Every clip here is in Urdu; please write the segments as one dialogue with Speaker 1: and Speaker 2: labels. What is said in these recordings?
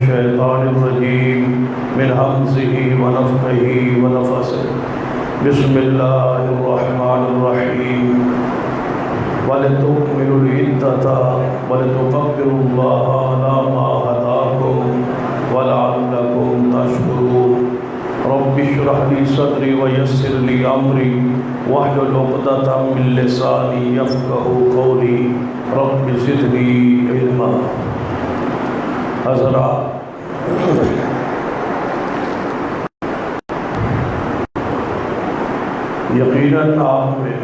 Speaker 1: الشيطان الرجيم من همزه ونفخه ونفثه بسم الله الرحمن الرحيم ولتكملوا العدة ولتكبروا الله على ما هداكم ولعلكم تشكرون رب اشرح لي صدري ويسر لي أمري واحلل عقدة من لساني يفقهوا قولي رب زدني علما۔ حضرات، یقیناً آپ میں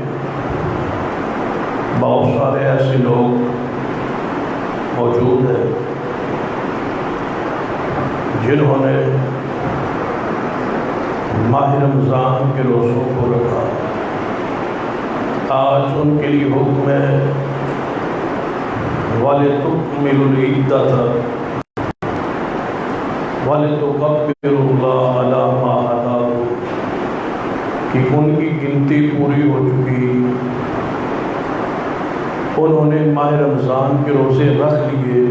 Speaker 1: بہت سارے ایسے لوگ موجود ہیں جنہوں نے ماہ رمضان کے روزوں کو رکھا۔ آج ان کے لیے حکم ہے وَلِتُكْمِلُوا الْعِدَّةَ وَلِتُكَبِّرُوا اللَّهَ عَلَى مَا هَدَاكُمْ، کہ ان کی گنتی پوری ہو چکی، انہوں نے ماہ رمضان کے روزے رکھ لیے۔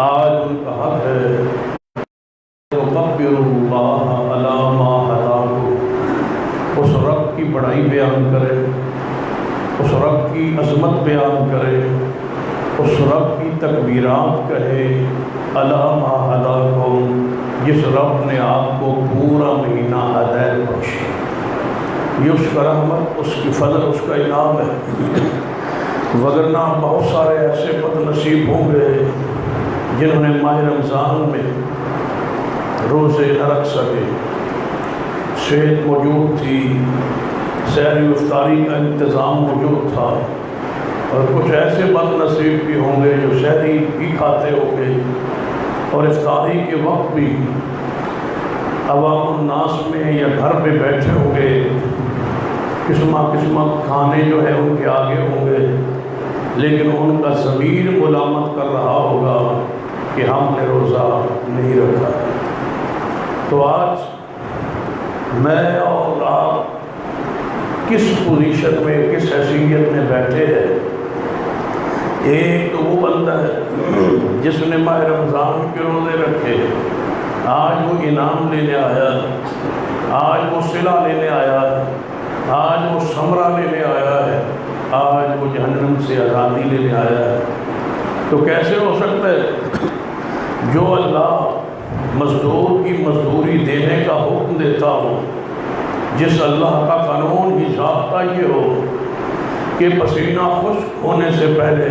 Speaker 1: آج ان کا حق ہے وَلِتُكَبِّرُوا اللَّهَ عَلَى مَا هَدَاكُمْ، اس رب کی بڑائی بیان کرے، اس رب کی عظمت بیان کرے، اس رب کی تکبیرات کہے علی ما ہداکم، جس رب نے آپ کو پورا مہینہ ہدایت بخشی۔ یہ اس کا رحمت، اس کی فضل، اس کا انعام ہے، وگرنہ بہت سارے ایسے بد نصیب ہوں گے جنہوں نے ماہ رمضان میں روزے نہ رکھ سکے۔ صحت موجود تھی، سحری و افطاری کا انتظام موجود تھا، اور کچھ ایسے بد نصیب بھی ہوں گے جو سحری بھی کھاتے ہوں گے اور افطاری کے وقت بھی عوام الناس میں یا گھر پہ بیٹھے ہوں گے، قسمہ قسمہ کھانے جو ہے ان کے آگے ہوں گے، لیکن ان کا ضمیر ملامت کر رہا ہوگا کہ ہم نے روزہ نہیں رکھا۔ تو آج میں اور آپ کس پوزیشن میں، کس حیثیت میں بیٹھے ہیں؟ ایک تو وہ بندہ ہے جس نے ماہ رمضان کے روزے رکھے، آج وہ انعام لینے آیا ہے، آج وہ صلہ لینے آیا ہے، آج وہ ثمرہ لینے آیا ہے، آج وہ جہنم سے آزادی لینے آیا ہے۔ تو کیسے ہو سکتا ہے جو اللہ مزدور کی مزدوری دینے کا حکم دیتا ہو، جس اللہ کا قانون ہی ضابطہ یہ ہو کہ پسینہ خشک ہونے سے پہلے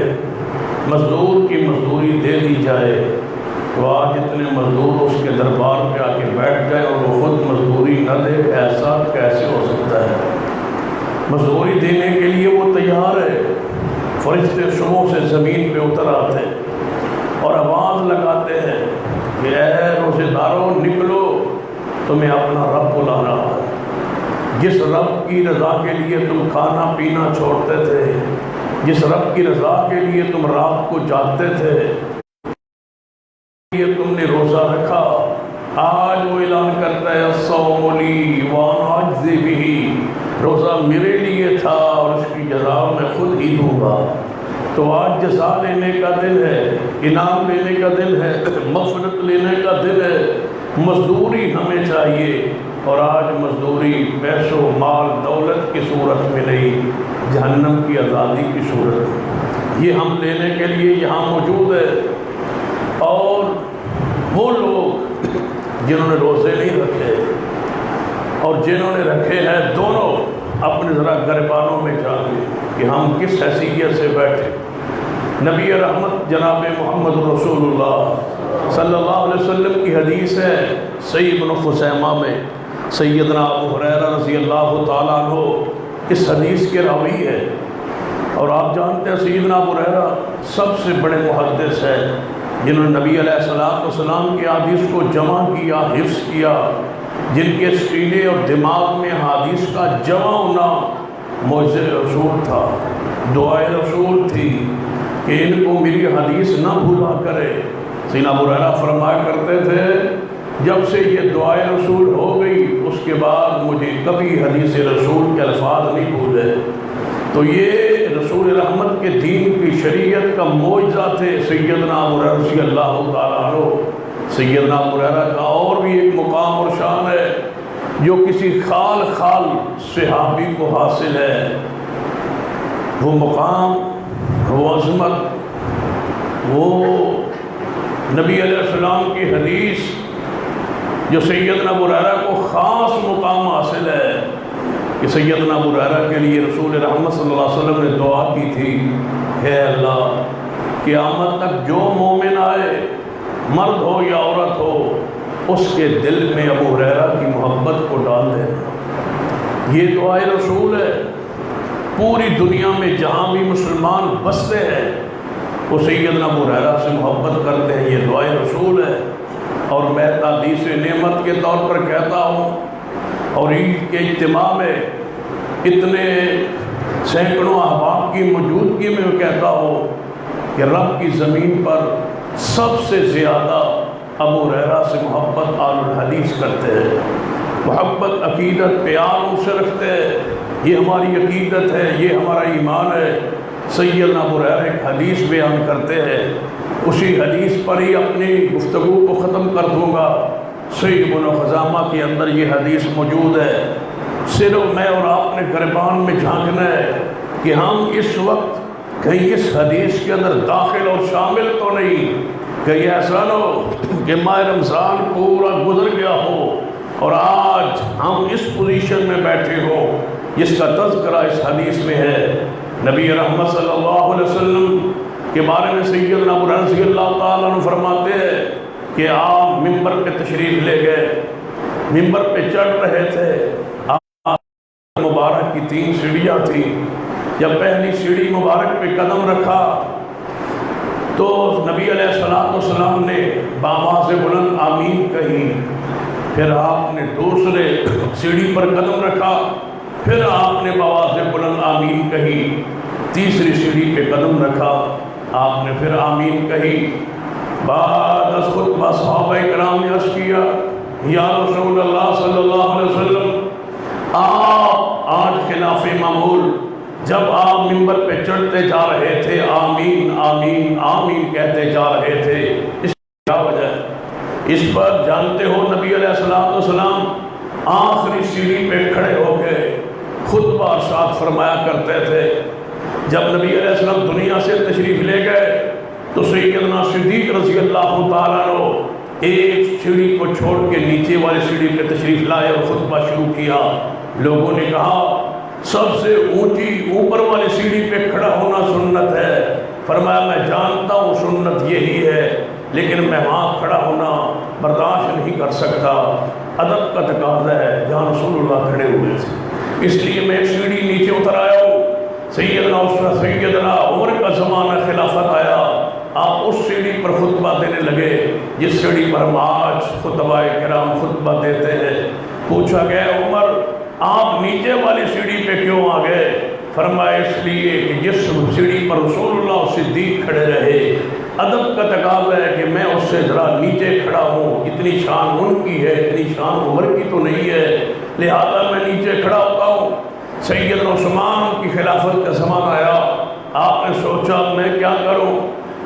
Speaker 1: مزدور کی مزدوری دے دی جائے، تو آج اتنے مزدور اس کے دربار پہ آ کے بیٹھ گئے اور وہ خود مزدوری نہ دے؟ ایسا کیسے ہو سکتا ہے؟ مزدوری دینے کے لیے وہ تیار ہے، فرشتے شموں سے زمین پہ اتر آتے اور آواز لگاتے ہیں کہ اے روزے داروں نکلو، تمہیں اپنا رب بلا رہا ہے۔ جس رب کی رضا کے لیے تم کھانا پینا چھوڑتے تھے، جس رب کی رضا کے لیے تم رات کو جاگتے تھے، یہ تم نے روزہ رکھا، آج وہ اعلان کرتا ہے الصوم لی وانا اجزی بہ، روزہ میرے لیے تھا اور اس کی جزا میں خود ہی دوں گا۔ تو آج جزا لینے کا دن ہے، انعام لینے کا دن ہے، مغفرت لینے کا دن ہے، مزدوری ہمیں چاہیے، اور آج مزدوری پیسوں مال دولت کی صورت میں نہیں، جہنم کی آزادی کی صورت میں، یہ ہم لینے کے لیے یہاں موجود ہے۔ اور وہ لوگ جنہوں نے روزے نہیں رکھے اور جنہوں نے رکھے ہیں، دونوں اپنے ذرا گریبانوں میں جانیں کہ ہم کس حیثیت سے بیٹھے۔ نبی رحمت جناب محمد رسول اللہ صلی اللہ علیہ وسلم کی حدیث ہے، صحیح ابن خزیمہ میں، سیدنا ابو ہریرہ رضی اللہ تعالیٰ عنہ اس حدیث کے راوی ہے، اور آپ جانتے ہیں سیدنا ابو ہریرہ سب سے بڑے محدث ہیں جنہوں نے نبی علیہ السلام کی حدیث کو جمع کیا، حفظ کیا، جن کے سینے اور دماغ میں حدیث کا جمع ہونا معجزہ رسول تھا، دعائے رسول تھی کہ ان کو میری حدیث نہ بھولا کرے۔ سیدنا ابو ہریرہ فرمایا کرتے تھے جب سے یہ دعائے رسول ہو گئی اس کے بعد مجھے کبھی حدیث رسول کے الفاظ نہیں بھولے۔ تو یہ رسول رسول رحمت کے دین کی شریعت کا معجزہ تھے سیدنا ابو ہریرہ رضی اللہ تعالیٰ عنہ۔ سیدنا ابو ہریرہ کا اور بھی ایک مقام اور شان ہے جو کسی خال صحابی کو حاصل ہے۔ وہ مقام، وہ عظمت، وہ نبی علیہ السلام کی حدیث جو سیدنا ابو ہریرہ کو خاص مقام حاصل ہے کہ سیدنا ابو ہریرہ کے لیے رسول رحمت صلی اللہ علیہ وسلم نے دعا کی تھی، اے اللہ قیامت تک جو مومن آئے، مرد ہو یا عورت ہو، اس کے دل میں ابو ہریرہ کی محبت کو ڈال دینا۔ یہ دعائے رسول ہے۔ پوری دنیا میں جہاں بھی مسلمان بستے ہیں وہ سیدنا ابو ہریرہ سے محبت کرتے ہیں، یہ دعائے رسول ہے۔ اور میں تحدیث نعمت کے طور پر کہتا ہوں، اور عید کے اجتماع میں اتنے سینکڑوں احباب کی موجودگی میں کہتا ہوں کہ رب کی زمین پر سب سے زیادہ ابو ہریرہ سے محبت آل الحدیث کرتے ہیں، محبت عقیدت پیار ان سے رکھتے ہیں۔ یہ ہماری عقیدت ہے، یہ ہمارا ایمان ہے۔ سیدنا ابو ہریرہ ایک حدیث بیان کرتے ہیں، اسی حدیث پر ہی اپنی گفتگو کو ختم کر دوں گا۔ صحیح ابن خزامہ کے اندر یہ حدیث موجود ہے۔ صرف میں اور آپ نے گریبان میں جھانکنا ہے کہ ہم اس وقت کہیں اس حدیث کے اندر داخل اور شامل تو نہیں، کہیں ایسا نہ ہو کہ ماہ رمضان پورا گزر گیا ہو اور آج ہم اس پوزیشن میں بیٹھے ہوں جس کا تذکرہ اس حدیث میں ہے۔ نبی رحمت صلی اللہ علیہ وسلم کے بارے میں سیدنا ابو ہریرہ رضی اللہ تعالیٰ عنہ فرماتے ہیں کہ آپ ممبر پہ تشریف لے گئے، ممبر پہ چڑھ رہے تھے، آپ مبارک کی 3 سیڑھیاں تھیں۔ جب پہلی سیڑھی مبارک پہ قدم رکھا تو نبی علیہ السلام نے بآواز بلند آمین کہی، پھر آپ نے دوسرے سیڑھی پر قدم رکھا، پھر آپ نے بآواز بلند آمین کہی، تیسری سیڑھی پہ قدم رکھا، آپ نے پھر آمین کہی۔ بعد از خطبہ صحابہ کرام نے عرض کیا، یا رسول اللہ صلی اللہ علیہ وسلم، آپ آج خلاف معمول جب آپ ممبر پہ چڑھتے جا رہے تھے آمین آمین آمین کہتے جا رہے تھے، اس کی کیا وجہ ہے؟ اس پر جانتے ہو نبی علیہ السلام آخری سیڑھی پہ کھڑے ہو کے خطبہ ارشاد فرمایا کرتے تھے۔ جب نبی علیہ السلام دنیا سے تشریف لے گئے تو سیدنا صدیق رضی اللہ تعالیٰ عنہ ایک سیڑھی کو چھوڑ کے نیچے والی سیڑھی پہ تشریف لائے اور خطبہ شروع کیا۔ لوگوں نے کہا سب سے اونچی اوپر والی سیڑھی پہ کھڑا ہونا سنت ہے۔ فرمایا میں جانتا ہوں سنت یہی ہے، لیکن میں وہاں کھڑا ہونا برداشت نہیں کر سکتا، ادب کا تقاضا ہے جہاں رسول اللہ کھڑے ہوئے تھے، اس لیے میں سیڑھی نیچے اتر آیا ہوں۔ سیدنا عمر کا زمانہ خلافت آیا، آپ اس سیڑھی پر خطبہ دینے لگے جس سیڑھی پر ہم آج خطبہ کرام خطبہ دیتے ہیں۔ پوچھا گیا عمر آپ نیچے والی سیڑھی پہ کیوں آ گئے؟ فرمایا اس لیے کہ جس سیڑھی پر رسول اللہ صدیق کھڑے رہے، ادب کا تقاضا ہے کہ میں اس سے ذرا نیچے کھڑا ہوں، اتنی شان ان کی ہے، اتنی شان عمر کی تو نہیں ہے، لہذا میں نیچے کھڑا ہوتا ہوں۔ سیدنا عثمان کی خلافت کا زمانہ آیا، آپ نے سوچا میں کیا کروں،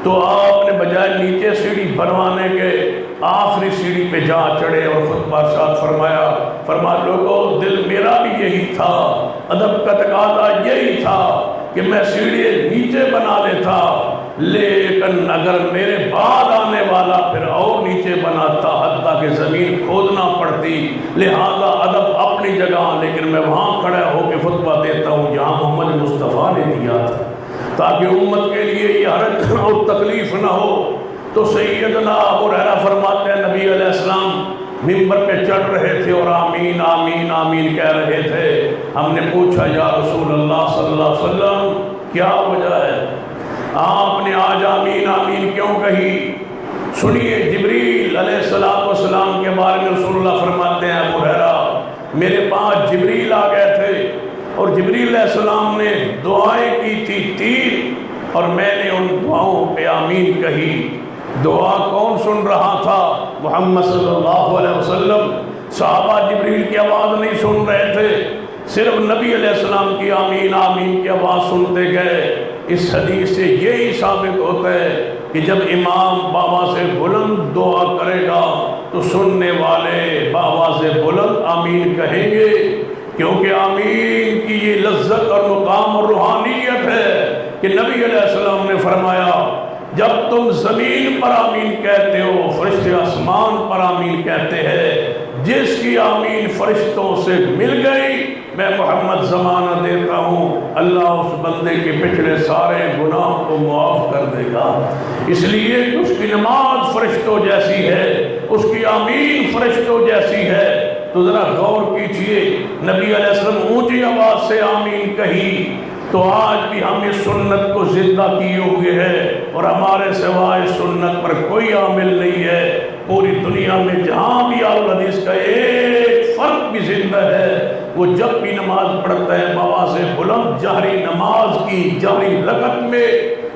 Speaker 1: تو آپ نے بجائے نیچے سیڑھی بنوانے کے آخری سیڑھی پہ جا چڑھے اور خطبہ ارشاد فرمایا لوگوں دل میرا بھی یہی تھا، ادب کا تقاضا یہی تھا کہ میں سیڑھی نیچے بنا لیتا، لیکن اگر میرے بعد آنے والا پھر اور نیچے بناتا حتیٰ کہ زمین کھودنا پڑتی، لہذا ادب اپنی جگہ لیکن میں وہاں کھڑا ہو کے خطبہ دیتا ہوں جہاں محمد مصطفیٰ نے دیا تھا، تاکہ امت کے لیے یہ حرج اور تکلیف نہ ہو۔ تو سیدنا ابو ہریرہ فرماتے ہیں نبی علیہ السلام ممبر پہ چڑھ رہے تھے اور آمین آمین آمین کہہ رہے تھے۔ ہم نے پوچھا یا رسول اللہ صلی اللہ علیہ وسلم کیا وجہ ہے، آپ نے آج آمین آمین کیوں کہی؟ سنیے جبریل علیہ السلام کے بارے میں رسول اللہ فرماتے ہیں ابو ہریرہ میرے پاس جبریل آ گئے تھے اور جبریل علیہ السلام نے دعائیں کی تھی 3 اور میں نے ان دعاؤں پہ آمین کہی۔ دعا کون سن رہا تھا؟ محمد صلی اللہ علیہ وسلم۔ صحابہ جبریل کی آواز نہیں سن رہے تھے، صرف نبی علیہ السلام کی آمین آمین کی آواز سنتے گئے۔ اس حدیث سے یہی ثابت ہوتا ہے کہ جب امام بابا سے بلند دعا کرے گا تو سننے والے بابا سے بلند آمین کہیں گے، کیونکہ آمین کی یہ لذت اور مقام اور روحانیت ہے کہ نبی علیہ السلام نے فرمایا جب تم زمین پر آمین کہتے ہو فرشتے آسمان پر آمین کہتے ہیں، جس کی آمین فرشتوں سے مل گئی میں محمد زمانہ دیتا ہوں اللہ اس بندے کے پچھلے سارے گناہ کو معاف کر دے گا۔ اس لیے کہ اس کی نماز فرشتوں جیسی ہے، اس کی آمین فرشتوں جیسی ہے۔ تو ذرا غور کیجئے، نبی علیہ السلام اونچی آواز سے آمین کہی تو آج بھی ہم اس سنت کو زندہ کیے ہوئے ہیں، اور ہمارے سوائے سنت پر کوئی عامل نہیں ہے۔ پوری دنیا میں جہاں بھی اہل حدیث کا ایک فرد بھی زندہ ہے، وہ جب بھی نماز پڑھتا ہے بابا سے بلند جہری نماز کی جہری لغت میں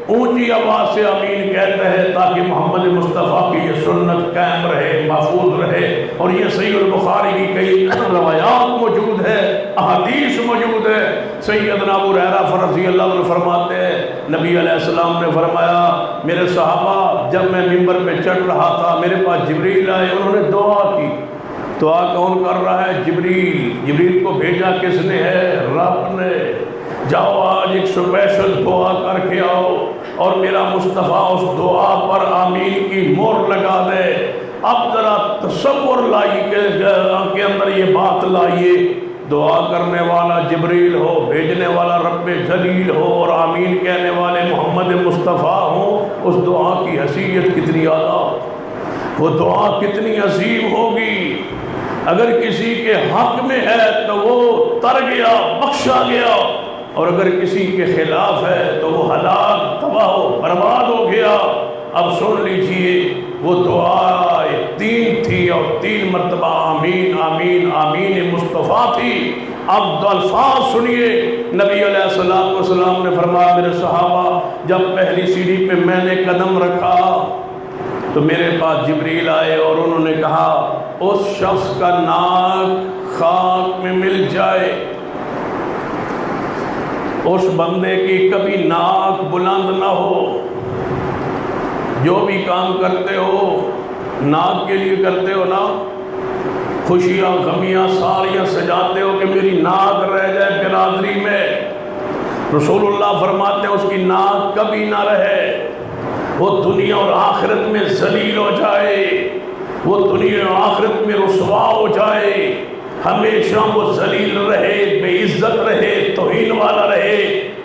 Speaker 1: اونچی آواز سے آمین کہتا ہے تاکہ محمد مصطفیٰ کی یہ سنت قائم رہے، محفوظ رہے۔ اور یہ صحیح البخاری کی کئی روایات موجود ہے، احادیث موجود ہے۔ سیدنا ابو ہریرہ رضی اللہ عنہ فرماتے ہیں نبی علیہ السلام نے فرمایا میرے صحابہ جب میں ممبر پہ چڑھ رہا تھا میرے پاس جبریل آئے، انہوں نے دعا کی۔ دعا کون کر رہا ہے؟ جبریل۔ جبریل کو بھیجا کس نے ہے؟ رب نے۔ جاؤ آج ایک سپیشل دعا کر کے آؤ اور میرا مصطفیٰ اس دعا پر آمین کی مہر لگا دے۔ اب ذرا تصور لائیے کے اندر یہ بات لائیے، دعا کرنے والا جبریل ہو، بھیجنے والا رب جلیل ہو، اور آمین کہنے والے محمد مصطفیٰ ہوں، اس دعا کی حیثیت کتنی اعلیٰ، وہ دعا کتنی عظیم ہوگی۔ اگر کسی کے حق میں ہے تو وہ تر گیا، بخشا گیا، اور اگر کسی کے خلاف ہے تو وہ ہلاک، تباہ و برباد ہو گیا۔ اب سن لیجئے وہ دعا تین تھی اور تین مرتبہ آمین آمین آمین مصطفیٰ تھی۔ اب الفاظ سنیے، نبی علیہ السلام نے فرمایا میرے صحابہ جب پہلی سیڑھی پہ میں نے قدم رکھا تو میرے پاس جبریل آئے اور انہوں نے کہا اس شخص کا ناک خاک میں مل جائے، اس بندے کی کبھی ناک بلند نہ ہو۔ جو بھی کام کرتے ہو ناک کے لیے کرتے ہو نا، خوشیاں غمیاں ساریاں سجاتے ہو کہ میری ناک رہ جائے برادری میں، رسول اللہ فرماتے ہیں اس کی ناک کبھی نہ رہے، وہ دنیا اور آخرت میں ذلیل ہو جائے، وہ دنیا اور آخرت میں رسوا ہو جائے، ہمیشہ وہ ذلیل رہے، بے عزت رہے، توہین والا رہے،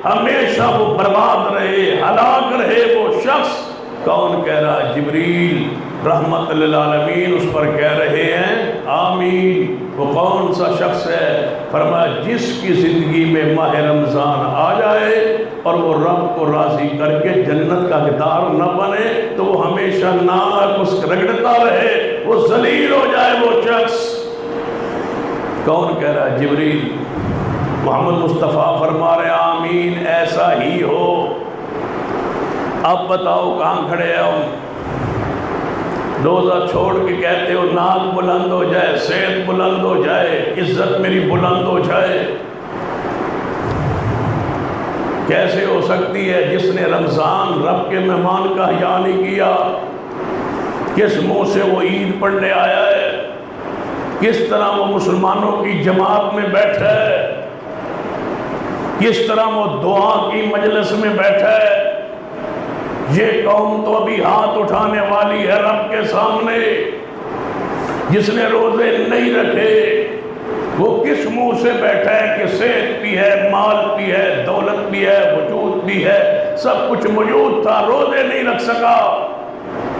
Speaker 1: ہمیشہ وہ برباد رہے، ہلاک رہے وہ شخص۔ کون کہہ رہا ہے؟ جبریل رحمت للعالمین اس پر کہہ رہے ہیں آمین۔ وہ کون سا شخص ہے؟ فرمایا جس کی زندگی میں ماہ رمضان آ جائے اور وہ رب کو راضی کر کے جنت کا حقدار نہ بنے تو وہ ہمیشہ ناک اس رگڑتا رہے، وہ ذلیل ہو جائے وہ شخص۔ کون کہہ رہا ہے؟ جبریل۔ محمد مصطفیٰ فرما رہے آمین ایسا ہی ہو۔ اب بتاؤ کہاں کھڑے ہو؟ روزہ چھوڑ کے کہتے ہو ناک بلند ہو جائے، صحت بلند ہو جائے، عزت میری بلند ہو جائے۔ کیسے ہو سکتی ہے؟ جس نے رمضان رب کے مہمان کا حیا نہیں کیا، کس منہ سے وہ عید پڑھنے آیا ہے، کس طرح وہ مسلمانوں کی جماعت میں بیٹھا ہے، کس طرح وہ دعا کی مجلس میں بیٹھا ہے۔ یہ قوم تو ابھی ہاتھ اٹھانے والی ہے رب کے سامنے۔ جس نے روزے نہیں رکھے وہ کس منہ سے بیٹھا ہے کہ صحت بھی ہے، مال بھی ہے، دولت بھی ہے، وجود بھی ہے، سب کچھ موجود تھا، روزے نہیں رکھ سکا۔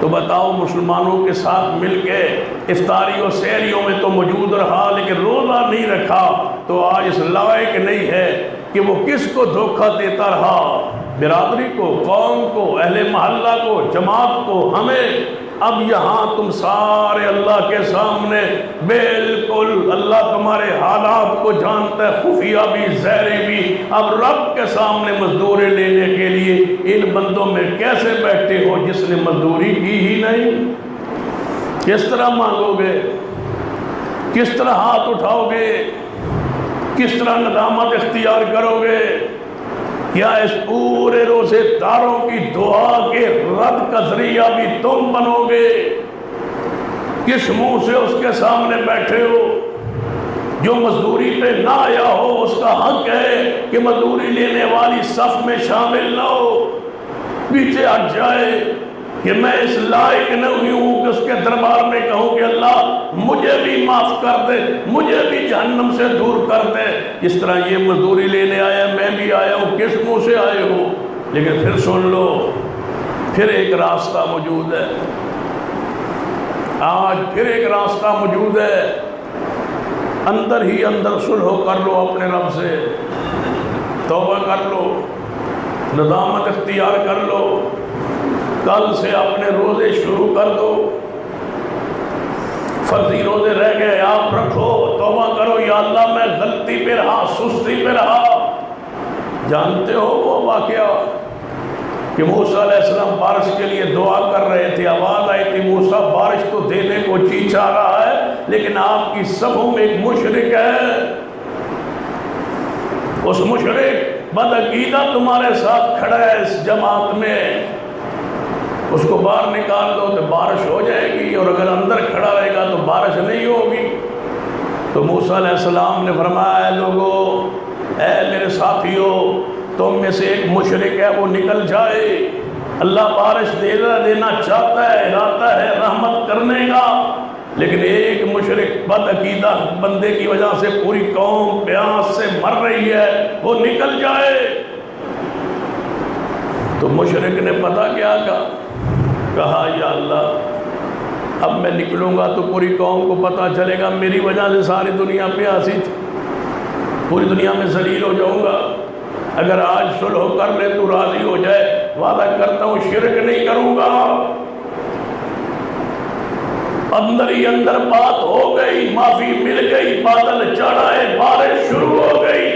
Speaker 1: تو بتاؤ مسلمانوں کے ساتھ مل کے افطاری اور سحریوں میں تو موجود رہا لیکن روزہ نہیں رکھا، تو آج اس لائق نہیں ہے کہ وہ کس کو دھوکہ دیتا رہا، برادری کو، قوم کو، اہل محلہ کو، جماعت کو، ہمیں۔ اب یہاں تم سارے اللہ کے سامنے بالکل اللہ تمہارے حالات کو جانتا ہے، خفیہ بھی ظاہری بھی۔ اب رب کے سامنے مزدوری لینے کے لیے ان بندوں میں کیسے بیٹھتے ہو جس نے مزدوری کی ہی نہیں؟ کس طرح مانگو گے؟ کس طرح ہاتھ اٹھاؤ گے؟ کس طرح ندامت اختیار کرو گے؟ کیا اس پورے روزے داروں کی دعا کے رد کا ذریعہ بھی تم بنو گے؟ کس منہ سے اس کے سامنے بیٹھے ہو؟ جو مزدوری پہ نہ آیا ہو اس کا حق ہے کہ مزدوری لینے والی صف میں شامل نہ ہو، پیچھے ہٹ جائے کہ میں اس لائق نہیں ہوں کہ اس کے دربار میں کہوں کہ اللہ مجھے بھی معاف کر دے، مجھے بھی جہنم سے دور کر دے۔ اس طرح یہ مزدوری لینے آیا، میں بھی آیا ہوں، کس منہ سے آئے ہو؟ لیکن پھر سن لو، پھر ایک راستہ موجود ہے، آج پھر ایک راستہ موجود ہے۔ اندر ہی اندر صلح کر لو اپنے رب سے، توبہ کر لو، ندامت اختیار کر لو، کل سے اپنے روزے شروع کر دو۔ فرضی روزے رہ گئے آپ رکھو، توبہ کرو، یا اللہ میں غلطی پہ رہا، سستی پہ رہا۔ جانتے ہو وہ واقعہ کہ موسیٰ علیہ السلام بارش کے لیے دعا کر رہے تھے، آواز آئی تھی موسیٰ بارش تو دینے کو جی چاہ رہا ہے لیکن آپ کی صفوں میں ایک مشرک ہے، اس مشرک بدعقیدہ تمہارے ساتھ کھڑا ہے اس جماعت میں، اس کو باہر نکال دو تو بارش ہو جائے گی، اور اگر اندر کھڑا رہے گا تو بارش نہیں ہوگی۔ تو موسیٰ علیہ السلام نے فرمایا اے لوگو، اے میرے ساتھیو، تم میں سے ایک مشرک ہے وہ نکل جائے، اللہ بارش دینا چاہتا ہے، ارادہ ہے رحمت کرنے کا، لیکن ایک مشرک بدعقیدہ بندے کی وجہ سے پوری قوم پیاس سے مر رہی ہے، وہ نکل جائے۔ تو مشرک نے پتہ کیا کہا یا اللہ اب میں نکلوں گا تو پوری قوم کو پتہ چلے گا میری وجہ سے ساری دنیا پیاسی تھی، پوری دنیا میں ذلیل ہو جاؤں گا، اگر آج صلح کر لے تو راضی ہو جائے، وعدہ کرتا ہوں شرک نہیں کروں گا۔ اندر ہی اندر بات ہو گئی، معافی مل گئی، بادل چڑھائے، بارش شروع ہو گئی،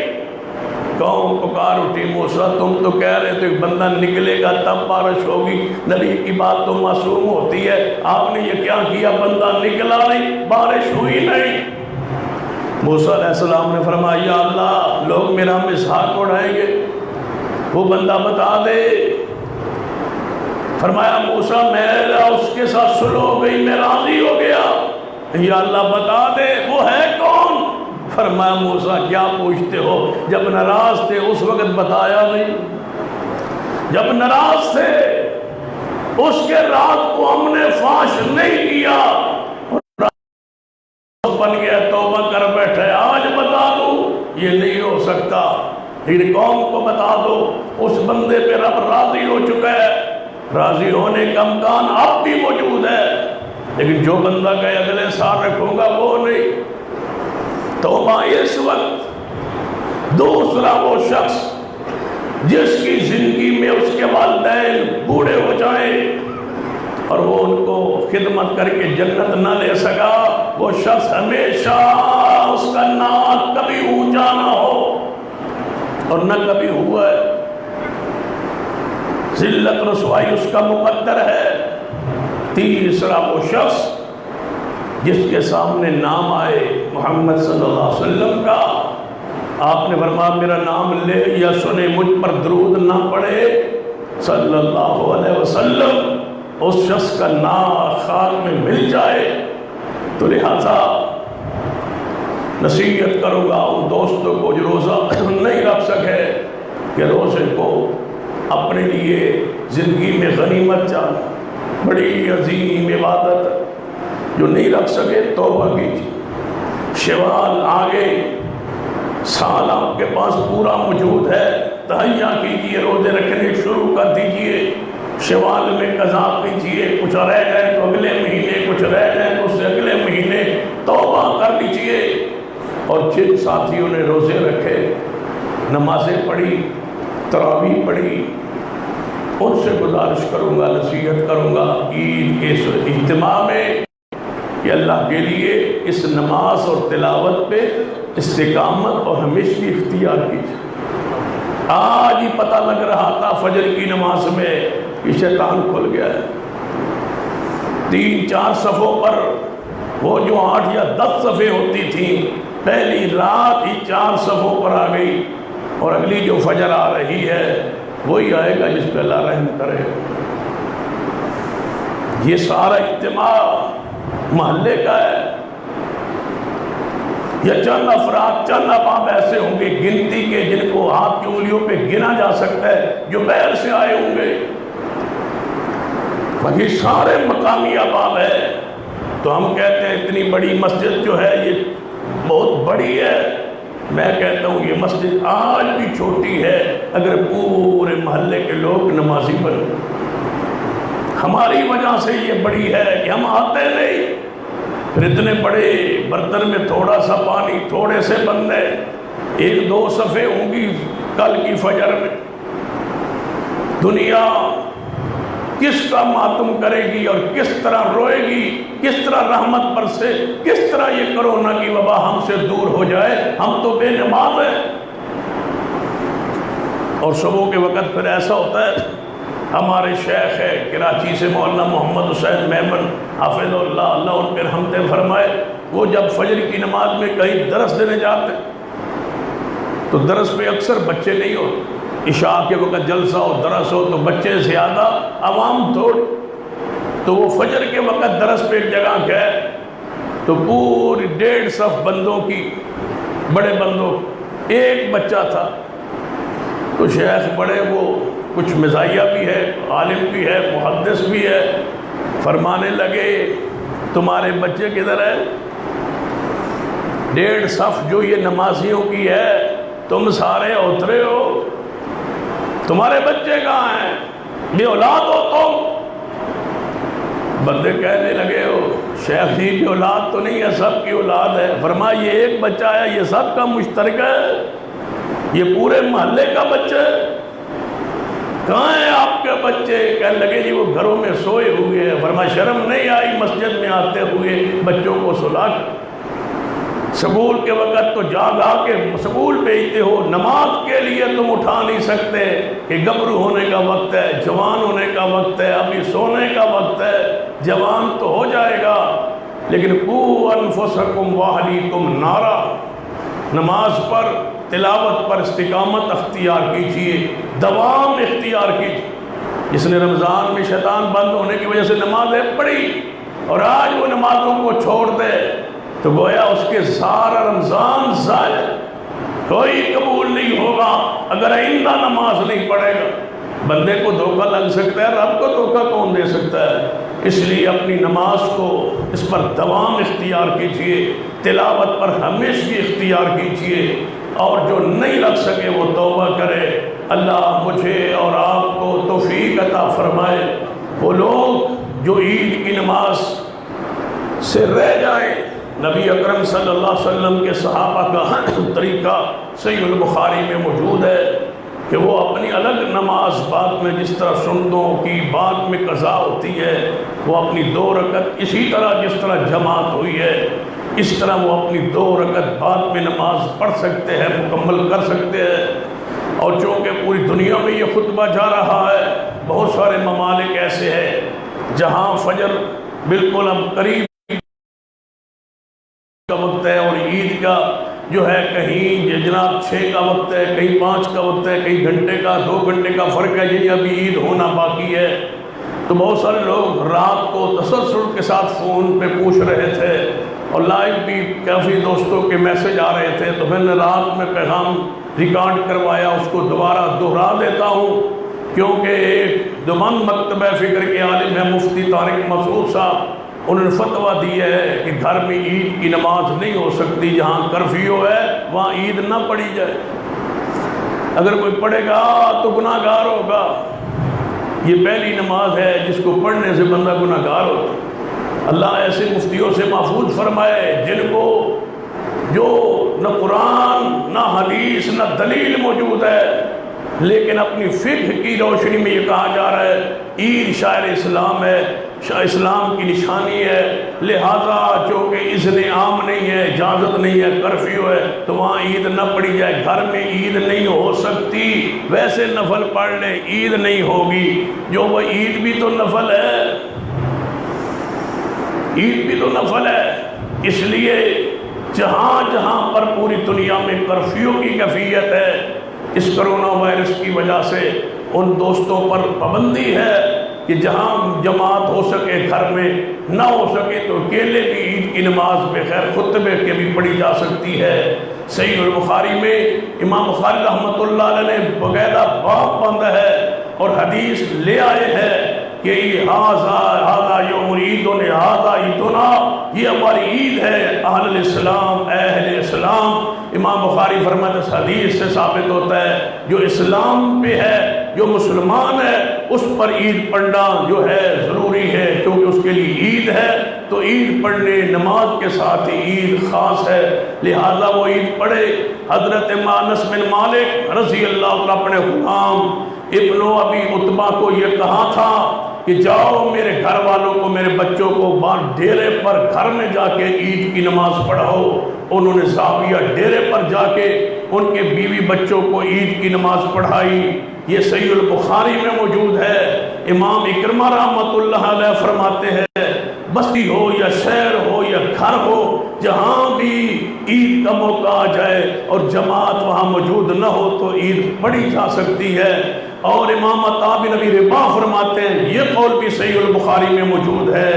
Speaker 1: قوم پکار اٹھی موسیٰ تم تو کہہ رہے تھے بندہ نکلے گا تب بارش ہوگی، نبی کی بات تو معصوم ہوتی ہے، آپ نے یہ کیا کیا؟ بندہ نکلا نہیں، بارش ہوئی نہیں۔ موسیٰ علیہ السلام نے فرمایا یا اللہ لوگ میرا مذاق اڑائیں گے، وہ بندہ بتا دے۔ فرمایا موسیٰ میرا اس کے ساتھ صلح ہو گئی، میں راضی ہو گیا، یا اللہ بتا دے وہ ہے کون؟ فرمایا موسیٰ کیا پوچھتے ہو، جب ناراض تھے اس وقت بتایا نہیں، جب ناراض تھے اس کے رات کو ہم نے فاش نہیں کیا، بن گیا توبہ کر بیٹھے، آج بتا دو یہ نہیں ہو سکتا، لیکن قوم کو بتا دو اس بندے پہ رب راضی ہو چکا ہے، راضی ہونے کا امکان اب بھی موجود ہے، لیکن جو بندہ کہے اگلے سال رکھوں گا وہ نہیں۔ توبہ اس وقت۔ دوسرا وہ شخص جس کی زندگی میں اس کے والدین بوڑھے ہو جائیں اور وہ ان کو خدمت کر کے جنت نہ لے سکا، وہ شخص ہمیشہ اس کا نام کبھی اونچا نہ ہو اور نہ کبھی ہوا ہے، ذلت رسوائی اس کا مقدر ہے۔ تیسرا وہ شخص جس کے سامنے نام آئے محمد صلی اللہ علیہ وسلم کا، آپ نے فرمایا میرا نام لے یا سنے مجھ پر درود نہ پڑھے صلی اللہ علیہ وسلم، اس شخص کا نام خاک میں مل جائے۔ تو لہذا نصیحت کروں گا ان دوستوں کو جو روزہ نہیں رکھ سکے کہ روزے کو اپنے لیے زندگی میں غنیمت جان، بڑی عظیم عبادت، جو نہیں رکھ سکے توبہ کیجیے۔ شوال آگے، سال آپ کے پاس پورا موجود ہے، تہیہ کیجیے، روزے رکھنے شروع کر دیجیے، شوال میں قضا کیجیے، کچھ رہ جائے تو اگلے مہینے، کچھ رہ جائے تو اس سے اگلے مہینے توبہ کر لیجیے۔ اور جن ساتھیوں نے روزے رکھے، نمازیں پڑھی، تراویح پڑھی، ان سے گزارش کروں گا، نصیحت کروں گا عید کے اس اجتماع میں کہ اللہ کے لیے اس نماز اور تلاوت پہ استقامت اور ہمیشہ اختیار کیجیے۔ آج ہی پتہ لگ رہا تھا فجر کی نماز میں کہ شیطان کھل گیا ہے، 3-4 صفوں پر وہ جو 8 یا 10 صفیں ہوتی تھیں، پہلی رات ہی 4 صفوں پر آ گئی، اور اگلی جو فجر آ رہی ہے وہی آئے گا جس پہ اللہ رحم کرے۔ یہ سارا اجتماع محلے کا ہے، یا چند افراد چند احباب ایسے ہوں گے گنتی کے جن کو ہاتھ کی انگلیوں پہ گنا جا سکتا ہے جو باہر سے آئے ہوں گے، باقی سارے مقامی احباب ہے۔ تو ہم کہتے ہیں اتنی بڑی مسجد جو ہے یہ بہت بڑی ہے، میں کہتا ہوں یہ مسجد آج بھی چھوٹی ہے اگر پورے محلے کے لوگ نمازی بن۔ ہماری وجہ سے یہ بڑی ہے کہ ہم آتے نہیں، پھر اتنے بڑے برتن میں تھوڑا سا پانی، تھوڑے سے بندے، ایک دو صفحے ہوں گی کل کی فجر میں، دنیا کس کا ماتم کرے گی اور کس طرح روئے گی، کس طرح رحمت برسے، کس طرح یہ کرونا کی وبا ہم سے دور ہو جائے۔ ہم تو بے نماز ہیں۔ اور صبح کے وقت پھر ایسا ہوتا ہے، ہمارے شیخ ہے کراچی سے مولانا محمد حسین میمن حافظ اللہ، اللہ ان پہ رحمتیں فرمائے، وہ جب فجر کی نماز میں کہیں درس دینے جاتے تو درس پہ اکثر بچے نہیں ہوتے، عشاء کے وقت جلسہ ہو درس ہو تو بچے زیادہ، عوام تھوڑ، تو وہ فجر کے وقت درس پہ ایک جگہ گئے تو پوری 1.5 صف بندوں کی، بڑے بندوں، ایک بچہ تھا۔ تو شیخ بڑے وہ کچھ مزاحیہ بھی ہے، عالم بھی ہے، محدث بھی ہے، فرمانے لگے تمہارے بچے کدھر ہے؟ 1.5 صف جو یہ نمازیوں کی ہے تم سارے اترے ہو، تمہارے بچے کہاں ہیں؟ بے اولاد ہو تم؟ بندے کہنے لگے ہو شیخ جی بے اولاد تو نہیں ہے، سب کی اولاد ہے۔ فرمایا یہ ایک بچہ ہے یہ سب کا مشترک ہے، یہ پورے محلے کا بچہ ہے۔ کہاں ہیں آپ کے بچے؟ کہنے لگے جی وہ گھروں میں سوئے ہوئے ہیں۔ فرمایا شرم نہیں آئی مسجد میں آتے ہوئے بچوں کو سلا کر؟ سکول کے وقت تو جاگ آ کے سکول بھیجتے ہو، نماز کے لیے تم اٹھا نہیں سکتے کہ گبرو ہونے کا وقت ہے، جوان ہونے کا وقت ہے، ابھی سونے کا وقت ہے، جوان تو ہو جائے گا، لیکن قوا انفسکم واہلیکم نارا، نماز پر، تلاوت پر استقامت اختیار کیجئے، دوام اختیار کیجئے۔ جس نے رمضان میں شیطان بند ہونے کی وجہ سے نمازیں پڑھی اور آج وہ نمازوں کو چھوڑ دے تو گویا اس کے سارا رمضان ضائع، کوئی قبول نہیں ہوگا اگر آئندہ نماز نہیں پڑھے گا۔ بندے کو دھوکہ لگ سکتا ہے، رب کو دھوکہ کون دے سکتا ہے؟ اس لیے اپنی نماز کو اس پر دوام اختیار کیجئے، تلاوت پر ہمیشہ اختیار کیجئے، اور جو نہیں رکھ سکے وہ توبہ کرے۔ اللہ مجھے اور آپ کو توفیق عطا فرمائے۔ وہ لوگ جو عید کی نماز سے رہ جائیں، نبی اکرم صلی اللہ علیہ وسلم کے صحابہ کا طریقہ صحیح البخاری میں موجود ہے کہ وہ اپنی الگ نماز بعد میں جس طرح سنتوں کی بعد میں قضا ہوتی ہے، وہ اپنی 2 رکعت اسی طرح جس طرح جماعت ہوئی ہے اس طرح وہ اپنی 2 رکعت بعد میں نماز پڑھ سکتے ہیں، مکمل کر سکتے ہیں۔ اور چونکہ پوری دنیا میں یہ خطبہ جا رہا ہے، بہت سارے ممالک ایسے ہیں جہاں فجر بالکل اب قریب کا وقت ہے اور عید کا جو ہے کہیں جناب 6 کا وقت ہے، کہیں 5 کا وقت ہے، کہیں گھنٹے کا 2 گھنٹے کا فرق ہے، جنہیں ابھی عید ہونا باقی ہے۔ تو بہت سارے لوگ رات کو تسلسل کے ساتھ فون پہ پوچھ رہے تھے اور لائیو بھی کافی دوستوں کے میسج آ رہے تھے، تو میں نے رات میں پیغام ریکارڈ کروایا، اس کو دوبارہ دہرا دیتا ہوں کیونکہ ایک دیوبند مکتبہ فکر کے عالم ہے مفتی طارق مسعود صاحب، انہوں نے فتویٰ دیا ہے کہ گھر میں عید کی نماز نہیں ہو سکتی، جہاں کرفیو ہے وہاں عید نہ پڑھی جائے، اگر کوئی پڑھے گا تو گناہ گار ہوگا۔ یہ پہلی نماز ہے جس کو پڑھنے سے بندہ گناہ گار ہوتا ہے۔ اللہ ایسے مفتیوں سے محفوظ فرمائے جن کو جو نہ قرآن نہ حدیث نہ دلیل موجود ہے، لیکن اپنی فقہ کی روشنی میں یہ کہا جا رہا ہے عید شاعر اسلام ہے، اسلام کی نشانی ہے، لہذا چونکہ اذن عام نہیں ہے، اجازت نہیں ہے، کرفیو ہے، تو وہاں عید نہ پڑھی جائے۔ گھر میں عید نہیں ہو سکتی، ویسے نفل پڑھ لے، عید نہیں ہوگی۔ جو وہ عید بھی تو نفل ہے، عید بھی تو نفل ہے۔ اس لیے جہاں جہاں پر پوری دنیا میں کرفیو کی کیفیت ہے، اس کرونا وائرس کی وجہ سے ان دوستوں پر پابندی ہے کہ جہاں جماعت ہو سکے گھر میں، نہ ہو سکے تو اکیلے بھی عید کی نماز بغیر خطبے کے بھی پڑھی جا سکتی ہے۔ صحیح البخاری میں امام بخاری رحمۃ اللہ علیہ نے باقاعدہ باب باندھا ہے اور حدیث لے آئے ہیں کہ ہذا یوم عیدنا ہذا عیدنا، یہ ہماری عید ہے اہل الاسلام، اہل اسلام۔ امام بخاری فرماتے ہیں اس حدیث سے ثابت ہوتا ہے جو اسلام پہ ہے، جو مسلمان ہے، اس پر عید پڑھنا جو ہے ضروری ہے، کیونکہ اس کے لیے عید ہے۔ تو عید پڑھنے نماز کے ساتھ ہی عید خاص ہے، لہذا وہ عید پڑھے۔ حضرت انس بن مالک رضی اللہ عنہ اپنے غلام ابن ابی عتبہ کو یہ کہا تھا کہ جاؤ میرے گھر والوں کو، میرے بچوں کو ڈیرے پر گھر میں جا کے عید کی نماز پڑھاؤ۔ انہوں نے زاویہ ڈیرے پر جا کے ان کے بیوی بچوں کو عید کی نماز پڑھائی۔ یہ صحیح البخاری میں موجود ہے۔ امام اکرمہ رحمۃ اللہ علیہ فرماتے ہیں بستی ہو یا شہر ہو یا گھر ہو، جہاں بھی عید کا موقع آ جائے اور جماعت وہاں موجود نہ ہو تو عید پڑھی جا سکتی ہے۔ اور امام عطا بن ابی رباح فرماتے ہیں یہ قول بھی صحیح البخاری میں موجود ہے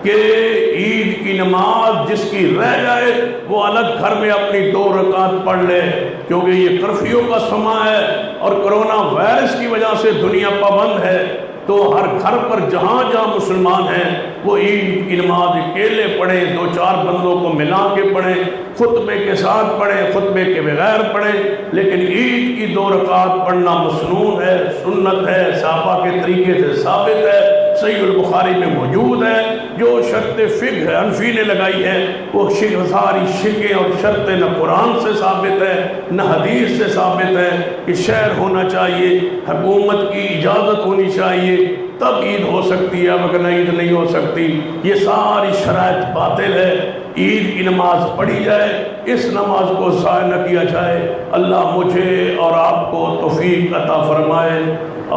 Speaker 1: کہ عید کی نماز جس کی رہ جائے وہ الگ گھر میں اپنی 2 رکعت پڑھ لے، کیونکہ یہ کرفیو کا سماں ہے اور کرونا وائرس کی وجہ سے دنیا پابند ہے۔ تو ہر گھر پر جہاں جہاں مسلمان ہیں وہ عید کی نماز اکیلے پڑھیں، 2-4 بندوں کو ملا کے پڑھیں، خطبے کے ساتھ پڑھیں، خطبے کے بغیر پڑھیں، لیکن عید کی 2 رکعت پڑھنا مسنون ہے، سنت ہے، صحابہ کے طریقے سے ثابت ہے، صحیح البخاری میں موجود ہے۔ جو شرط فقہ حنفی نے لگائی ہے وہ ساری شرکیں اور شرطیں نہ قرآن سے ثابت ہے نہ حدیث سے ثابت ہے کہ شہر ہونا چاہیے، حکومت کی اجازت ہونی چاہیے، تب عید ہو سکتی ہے، مگر عید نہیں ہو سکتی۔ یہ ساری شرائط باطل ہے۔ عید کی نماز پڑھی جائے، اس نماز کو ضائع نہ کیا جائے۔ اللہ مجھے اور آپ کو توفیق عطا فرمائے۔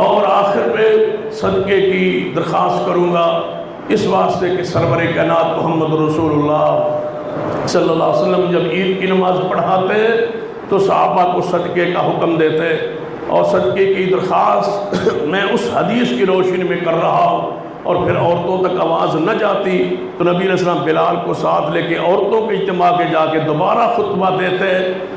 Speaker 1: اور آخر میں صدقے کی درخواست کروں گا اس واسطے کہ سرور کائنات محمد رسول اللہ صلی اللہ علیہ وسلم جب عید کی نماز پڑھاتے تو صحابہ کو صدقے کا حکم دیتے، اور صدقے کی درخواست میں اس حدیث کی روشنی میں کر رہا ہوں، اور پھر عورتوں تک آواز نہ جاتی تو نبی علیہ السلام بلال کو ساتھ لے کے عورتوں کے اجتماع کے جا کے دوبارہ خطبہ دیتے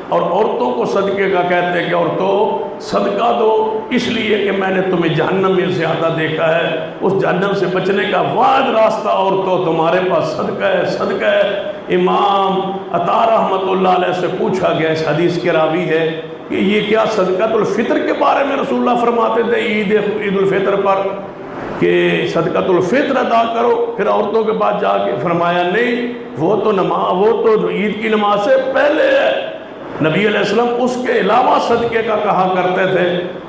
Speaker 1: اور عورتوں کو صدقے کا کہتے کہ عورتوں صدقہ دو، اس لیے کہ میں نے تمہیں جہنم میں زیادہ دیکھا ہے، اس جہنم سے بچنے کا واحد راستہ عورتوں تمہارے پاس صدقہ ہے، صدقہ ہے۔ امام عطا رحمۃ اللہ علیہ سے پوچھا گیا، اس حدیث کے راوی ہے، کہ یہ کیا صدقۃ الفطر کے بارے میں رسول اللہ فرماتے تھے عید الفطر پر کہ صدقۃ الفطر ادا کرو، پھر عورتوں کے پاس جا کے فرمایا نہیں، وہ تو عید کی نماز سے پہلے ہے۔ نبی علیہ السلام اس کے علاوہ صدقے کا کہا کرتے تھے۔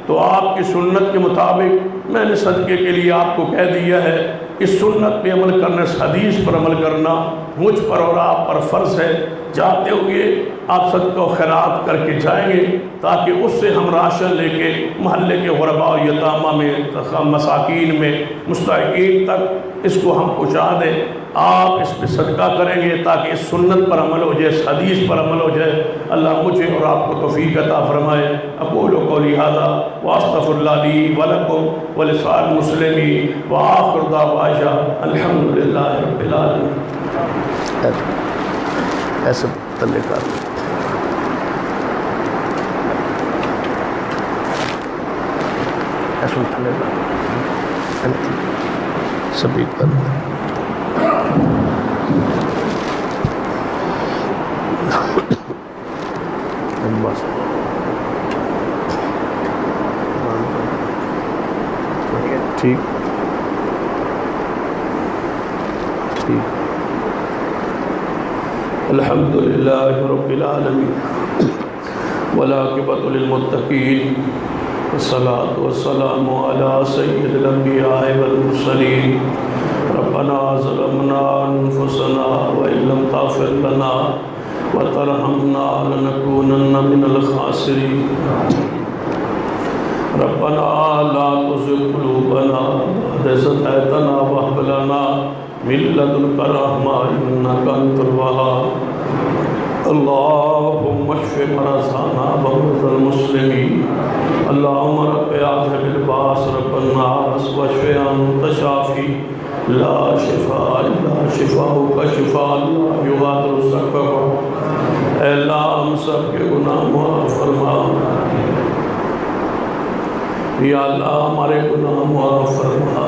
Speaker 1: تو آپ کی سنت کے مطابق میں نے صدقے کے لیے آپ کو کہہ دیا ہے، اس سنت پہ عمل کرنا، اس حدیث پر عمل کرنا مجھ پر اور آپ پر فرض ہے۔ جاتے ہوئے آپ صدقہ و خیرات کر کے جائیں گے تاکہ اس سے ہم راشن لے کے محلے کے غرباء و یتامہ میں، مساکین میں، مستحقین تک اس کو ہم پہنچا دیں۔ آپ اس پہ صدقہ کریں گے تاکہ اس سنت پر عمل ہو جائے، اس حدیث پر عمل ہو جائے۔ اللہ مجھے اور آپ کو توفیق عطا فرمائے۔ اقول قولی ھذا واستغفر اللہ لی ولکم ولسائر المسلمین وآخر دعوانا الحمد للہ رب العالمین۔ ایسے تلے کر ایسے تلے کر سبھی پر ٹھیک ٹھیک۔ الحمدللہ رب العالمین والعاقبۃ للمتقین والصلاة والسلام علی سید الانبیاء والمرسلین۔ ربنا ظلمنا انفسنا وان لم تغفر لنا وترحمنا لنکونن من الخاسرین۔ ربنا لا تزغ قلوبنا بعد إذ هديتنا وهب لنا من لدنك رحمة إنك أنت الوهاب۔ اللهم اشف مرضانا ومرضى المسلمين اللهم رب اذهب الباس رب الناس واشف انت شافي لا شفاء الا شفاؤك شفاء لا يغادر سقما۔ اے اللہ ہم سب کے گناہ معاف فرما، یا اللہ ہمارے گناہ معاف فرما۔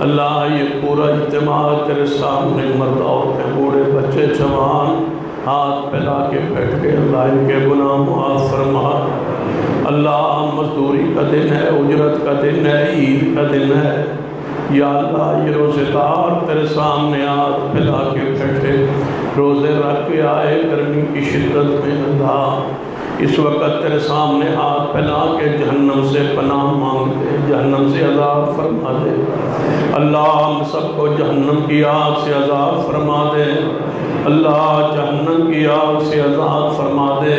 Speaker 1: اللہ یہ پورا اجتماع تیرے سامنے، مرد عورتیں بوڑھے بچے جوان ہاتھ پھیلا کے بیٹھ کے اللہ ان کے گناہ معاف فرما۔ اللہ مزدوری کا دن ہے، اجرت کا دن ہے، عید کا دن ہے، یا اللہ یہ روزے دار تیرے سامنے ہاتھ پھیلا کے بیٹھے، روزے رکھ کے آئے گرمی کی شدت میں، اللہ اس وقت تیرے سامنے ہاتھ پھیلا کے جہنم سے پناہ مانگتے، جہنم سے عذاب فرما دے۔ اللہ ہم سب کو جہنم کی آگ سے عذاب فرما دے، اللہ جہنم کی آگ سے عذاب فرما دے۔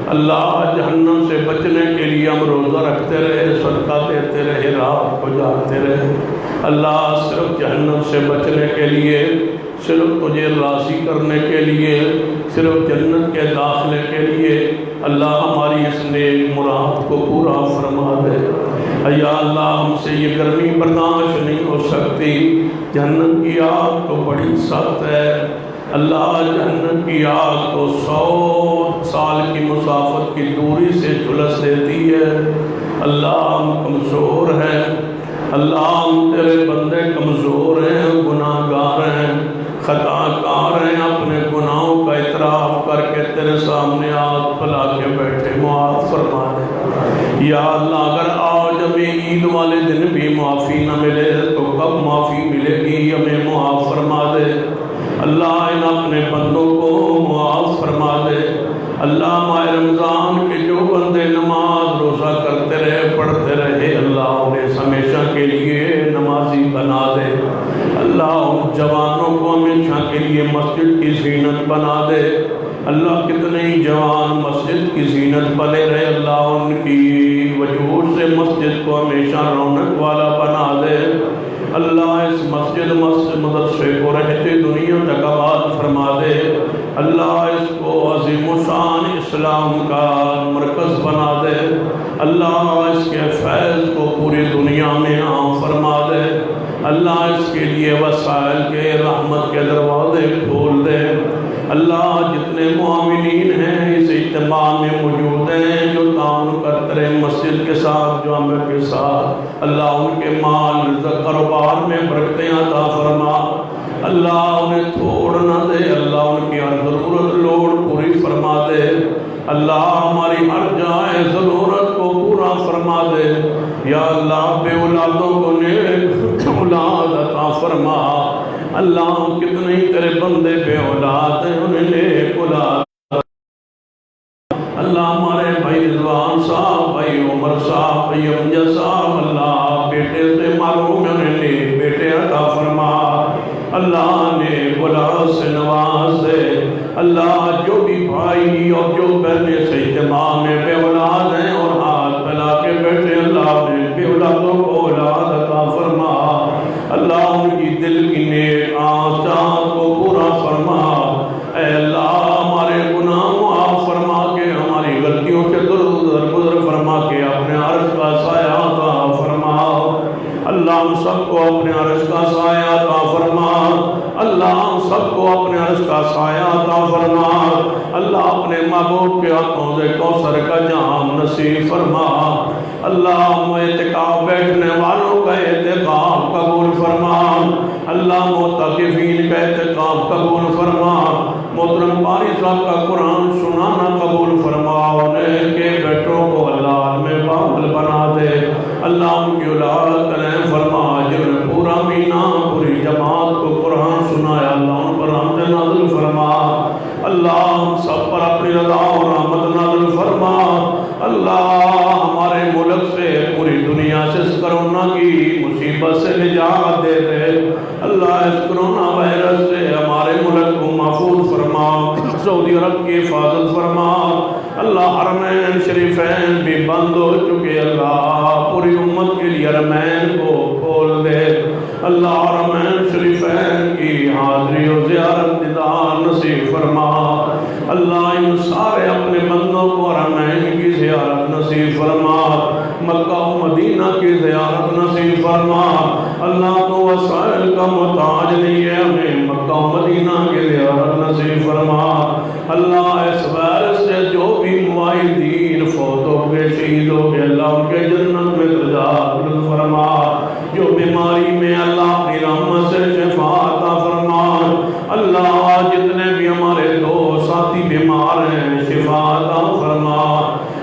Speaker 1: اللہ جہنم سے بچنے کے لیے ہم روزہ رکھتے رہے، صدقہ دیتے رہے، رات کو جاگتے رہے۔ اللہ صرف جہنم سے بچنے کے لیے، صرف تجھے راضی کرنے کے لیے، صرف جنت کے داخلے کے لیے اللہ ہماری اس نیک مراد کو پورا فرما دے۔ یا اللہ ہم سے یہ گرمی برداشت نہیں ہو سکتی، جہنم کی آگ تو بڑی سخت ہے، اللہ جہنم کی آگ تو 100 سال کی مسافت کی دوری سے جھلس دیتی ہے۔ اللہ ہم کمزور ہیں، اللہ ہم تیرے بندے کمزور ہیں، گناہ گار ہیں، خطا کار ہیں، اپنے گناہوں کا اعتراف کر کے تیرے سامنے ہاتھ پھیلا کے بیٹھے، معاف فرما دے۔ یا اللہ اگر آج ہمیں عید والے دن بھی معافی نہ ملے تو کب معافی ملے گی؟ ہمیں معاف فرما دے۔ اللہ ان اپنے بندوں کو معاف فرما دے۔ اللہ ماہ رمضان کے جو بندے نماز روزہ کرتے رہے، پڑھتے رہے، اللہ انہیں ہمیشہ کے لیے نمازی بنا دے۔ اللہ ان جوانوں کو ہمیشہ کے لیے مسجد کی زینت بنا دے۔ اللہ کتنے ہی جوان مسجد کی زینت بنے رہے، اللہ ان کی وجود سے مسجد کو ہمیشہ رونق والا بنا دے۔ اللہ اس مسجد مدرسے کو رہتے دنیا تک آباد فرما دے۔ اللہ اس کو عظیم و شان اسلام کا مرکز بنا دے۔ اللہ اس کے فیض کو پوری دنیا میں عام فرما دے۔ اللہ اس کے لیے وسائل کے رحمت کے دروازے کھول دے۔ اللہ جتنے معاونین ہیں اس اجتماع میں موجود ہیں، جو تعاون کرتے رہے مسجد کے ساتھ، جامع کے ساتھ، اللہ ان کے مال رزق کاروبار میں برکتیں عطا فرما۔ اللہ انہیں چھوڑ نہ دے، اللہ ان کی ہر ضرورت لوڑ پوری فرما دے۔ اللہ ہماری ہر جائے ضرورت کو پورا فرما دے۔ یا اللہ بے اولادوں کو نیک اولاد عطا فرما۔ اللہ کتنے ہی تیرے بندے بے اولاد ہیں، انہیں نیک اولاد۔ اللہ ہمارے بھائی رضوان صاحب، بھائی عمر صاحب، بھائی امجد صاحب، اللہ بیٹے سے معلوم ہے، انہیں نیک بیٹے عطا فرما۔ اللہ نے اولاد سے نواز دے۔ اللہ جو بھی بھائی اور جو بہنیں سے اجتماع میں بے اولاد ہیں اور ہاتھ پھیلا کے بیٹھے، اللہ نے بے اولادوں کو اولاد عطا فرما۔ اللہ ان کی دل کی نیک آسان کو پورا فرما۔ اے اللہ ہمارے گناہ معاف فرما کے، ہماری غلطیوں سے درگزر فرما کے اپنے عرش کا سایہ عطا فرما۔ اللہ ہم سب کو اپنے عرش کا سایہ عطا فرما۔ اللہ ہم سب کو اپنے عرش کا سایہ عطا فرما۔ اللہ اپنے محبوب کے ہاتھوں سے کوثر کا جام نصیب فرما۔ اللہ اعتکاف بیٹھنے والوں کا اعتکاف قبول فرما۔ اللہ معتکفین کا اعتکاف قبول فرما۔ محترم قاری صاحب کا قرآن سنانا قبول فرما۔ انہیں کے بیٹوں کو اللہ میں بابل بنا دے۔ اللہ ان کی اولاد کریں فرما، جنہوں نے پورا مہینہ پوری جماعت کو قرآن سنایا، اللہ ان پر رحمت نازل فرما۔ اللہ ہم سب پر اپنی رضا اور رحمت نازل فرما۔ اللہ ہمارے ملک سے، پوری دنیا سے اس کرونا کی مصیبت سے نجات دے دے۔ اللہ اس کرونا وائرس سے ہمارے ملک کو محفوظ فرما، سعودی عرب کی حفاظت فرما۔ اللہ حرمین شریفین بھی بند ہو چکے، اللہ پوری امت کے لیے حرمین کو کھول دے۔ اللہ حرمین شریفین کی حاضری و زیارت دیدار نصیب فرما اللہ ان سارے اپنے بندوں کو حرمین کی زیارت نصیب فرما مکہ و مدینہ کی زیارت نصیب فرما اللہ تو وسائل کا محتاج نہیں ہے ہمیں مکہ و مدینہ کی زیارت نصیب فرما اللہ اس وائرس سے جو بھی معاہدین فوت ہو گئے شہید ہو گئے اللہ ان کے جنت میں درجات بلند فرما جو بیماری میں اللہ اپنی رحمت سے شفا عطا فرما اللہ جتنے بھی ہمارے دوست ساتھی بیمار ہیں شفا عطا فرما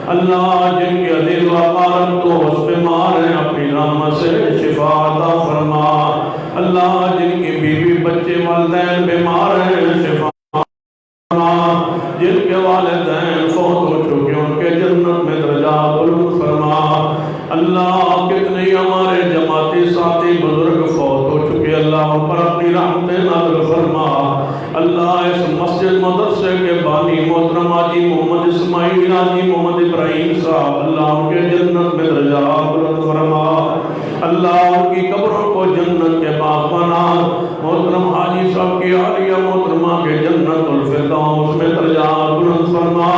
Speaker 1: اللہ جن کے عزیز و اقارب دوست بیمار ہیں اپنی رحمت سے شفا عطا فرما اللہ جن کی بیوی بچے والدین بیمار ہیں شفا جن کے والدین فوت ہو چکے ان کے جنت میں درجات بلند فرما اللہ کتنے ہمارے جماعتی ساتھی بزرگ فوت ہو چکے اللہ ان پر اپنی رحمت نازل فرما اللہ اس مسجد مدرسے کے بانی محترم حاجی محمد اسماعیل حاجی محمد ابراہیم صاحب اللہ ان کے جنت میں درجات بلند فرما اللہ ان کی قبروں کو جنت کے باغ بنا محترم حاجی صاحب کی عالیہ محترمہ کے جنت الفردوس میں درجات بلند فرما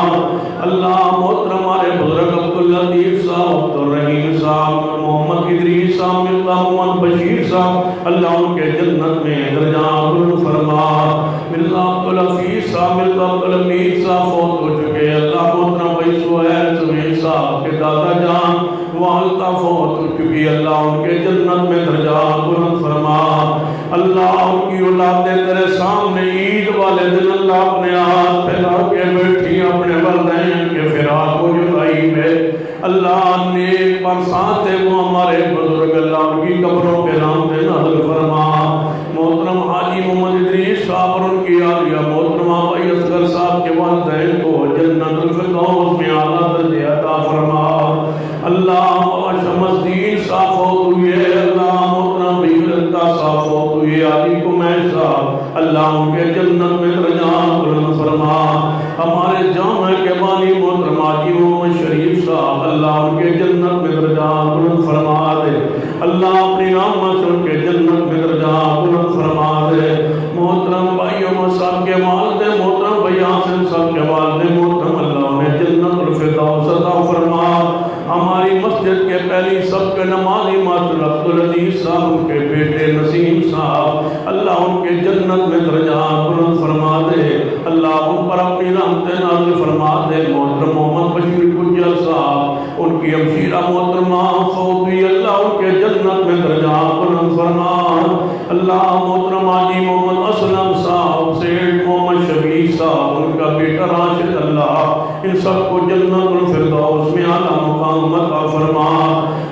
Speaker 1: اللہ محترم ہمارے بزرگ عبداللطیف صاحب عبدالرحیم صاحب محمد ادریس صاحب مرزا محمد بشیر صاحب اللہ ان کے جنت میں درجات بلند فرما مرزا عبدالحفیظ صاحب مرزا عبدالحمید صاحب فوت ہو چکے اللہ محترم بھائی سہیل سہیل صاحب کے دادا جان والدہ فوت ہو چکی اللہ ان کے جنت میں درجات بلند فرما اللہ ان کی اولادیں تیرے سامنے عید والے دن اللہ اپنے ہاتھ پھیلا کے بیٹھی اپنے والدین کے فراق و جدائی میں اللہ نیک برسات وہ ہمارے بزرگ اللہ ان کی قبروں پہ رحمت نازل فرما محترم حاجی محمد ادریس صاحب اور ان کی عالیہ محترمہ بھائی اصغر صاحب کے والدین کو جنت الفردوس میں اعلیٰ درجے عطا فرما اللہ شمس الدین صاحب فوت ہوئے اللہ محترم بیرتا صاحب فوت ہوئے علی کمیر صاحب اللہ ان کے جنت میں درجات بلند فرما ہمارے جامع کے بانی محترم حاجی محمد شریف صاحب اللہ ان کے جنت میں درجات بلند فرما دے اللہ اپنی رحمت سے ان کے جنت میں درجات بلند فرما دے محترم بھائی عمر صاحب کے والد محترم بھائی عاصم صاحب کے والد محترم اللہ انہیں جنت الفردوس عطا فرما ہماری مسجد کے پہلی سب کے نمازی ماسٹر عبدالعزیز صاحب ان کے بیٹے نسیم صاحب اللہ ان کے جنت میں درجات بلند فرما دے اللہ ان پر اپنی رحمت نازل فرما دے محترم محمد بشیر گجر صاحب ان کی ہمشیرہ محترمہ فوت ہوئی اللہ ان کے جنت میں درجات بلند فرما اللہ محترم حاجی محمد اسلم صاحب سیٹ محمد شفیع صاحب ان کا بیٹا راشد اللہ ان سب کو جنت الفردوس میں اعلیٰ مقام عطا فرما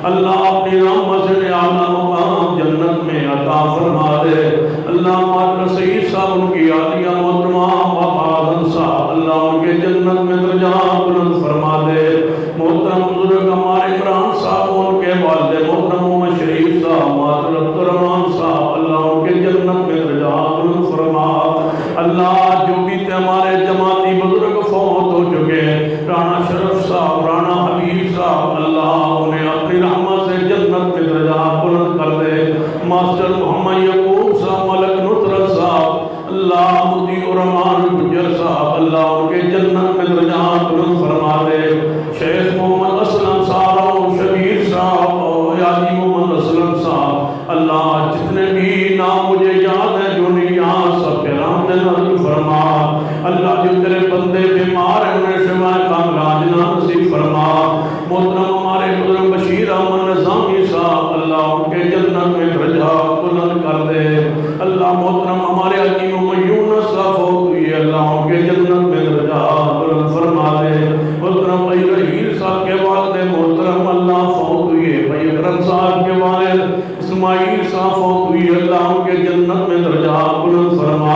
Speaker 1: اللہ اپنی رحمت سے اعلیٰ مقام جنت میں عطا فرما دے اللہ مادر سعید صاحب ان کی عالیہ محترمہ بابا آدم صاحب اللہ ان کے جنت میں درجات بلند فرما دے محترم بزرگ ہمارے عمران صاحب ان کے والد محترم محمد شریف صاحب مادر عبدالرحمان صاحب اللہ ان کے جنت میں درجات بلند فرما اللہ جو بھی تھے ہمارے جماعتی بزرگ فوت ہو چکے رانا شرف صاحب رانا حبیب صاحب اللہ انہیں اپنی رحمت سے جنت میں درجات بلند کر دے ماسٹر محمد یعقوب صاحب ملک نصرت صاحب اللہ مدی الرحمان گجر صاحب اللہ ان کے جنت میں درجات بلند فرما دے شیخ محمد اسلم صاحب شبیر صاحب اور حاجی محمد اسلم صاحب اللہ جتنے بھی نام مجھے یاد ہیں جو نہیں یاد سب کے رحمت نازل فرما اللہ جو تیرے بندے بیمار ہیں انہیں شفا کاملہ نصیب فرما محترم ہمارے بزرگ بشیر احمد نظامی صاحب اللہ ان کے جنت میں درجات بلند کر دے اللہ محترم ہمارے حکیم محمد یونس صاحب فوت ہوئی اللہ ان کے جنت میں درجات بلند فرما دے محترم بھائی رحیل صاحب کے والد محترم اللہ فوت ہوئی بھائی اکرم صاحب کے والد اسماعیل صاحب فوت ہوئی اللہ ان کے جنت میں درجات بلند فرما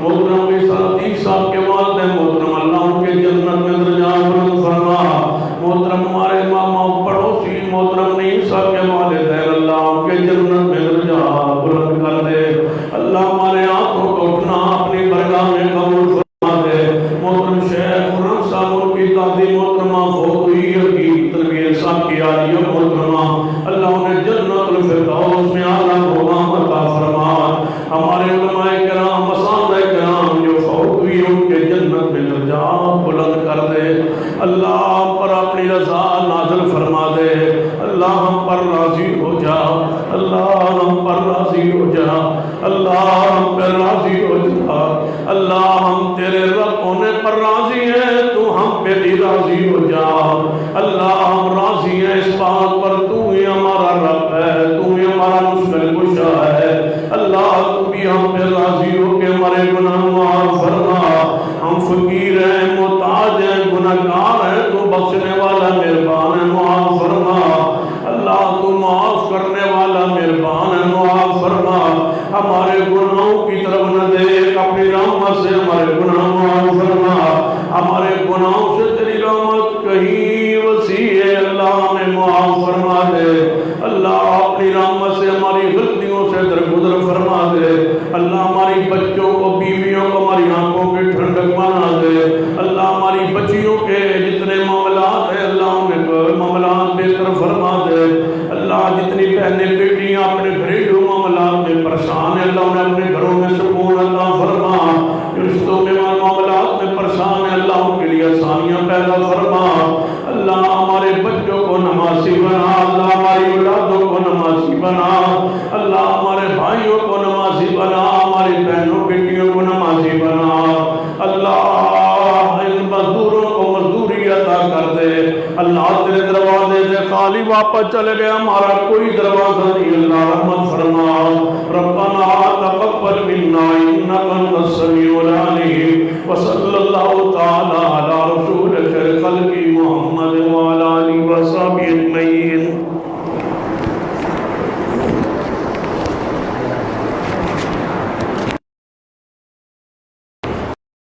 Speaker 1: محترم بھائی صادق صاحب کے والد محترم اللہ اللہ ہم پر اپنی رضا نازل فرما دے، اللہ ہم پر راضی ہو جا، اللہ ہم پر راضی ہو جا، اللہ ہم پر راضی ہو جا، اللہ ہم تیرے رب ہونے پر راضی ہیں، تو ہم پہ بھی راضی ہو جا، اللہ ہم راضی ہیں اس بات پر تو ہی ہمارا رب ہے، تو ہی ہمارا مشکل کشا ہے، اللہ تو بھی ہم پہ راضی ہو کے ہمارے گناہ معاف فرما، ہم فقیر ہیں، محتاج ہیں، گناہگار ہیں، تو بخشنے والا مہربان ہے، معاف فرما، اللہ تو معاف کرنے والا مہربان ہے، معاف فرما، ہمارے گناہوں کی طرف نہ دیکھ، اپنی رحمت سے ہمارے گناہ معاف فرما، ہمارے گناہوں سے تیری رحمت کہیں وسیع ہے، اللہ ہمیں معاف فرما دے، اللہ اپنی رحمت سے ہماری غلطیوں سے درگزر فرما دے، اللہ ہماری بچوں کو، بیویوں کو ہماری آنکھوں کی ٹھنڈک بنا دے، اللہ ہماری بچیوں کے جتنے معاملات ہیں اللہ انہیں معاملات بہتر فرما دے، اللہ جتنی بہنیں بیٹیاں اپنے گھریلو معاملات میں پریشان ہیں اللہ انہیں اپنے گھروں میں سکون عطا فرما، رشتوں میں معاملات میں پریشان ہیں اللہ ان کے لیے آسانیاں پیدا فرما، اللہ ہمارے بچوں کو نمازی بنا، اللہ ہماری اولادوں کو نمازی بنا، اللہ ہمارے بھائیوں کو نمازی بنا، ہماری بہنوں بیٹیوں کو نمازی بنا، اللہ ان مزدوروں کو مزدوری عطا کر دے، اللہ تیرے دروازے سے خالی واپس چلے گئے ہمارا کوئی دروازہ نہیں، اللہ رحمت فرما، ربنا تقبل منا انک انت السمیع العلیم، وصلی اللہ تعالی علی رسول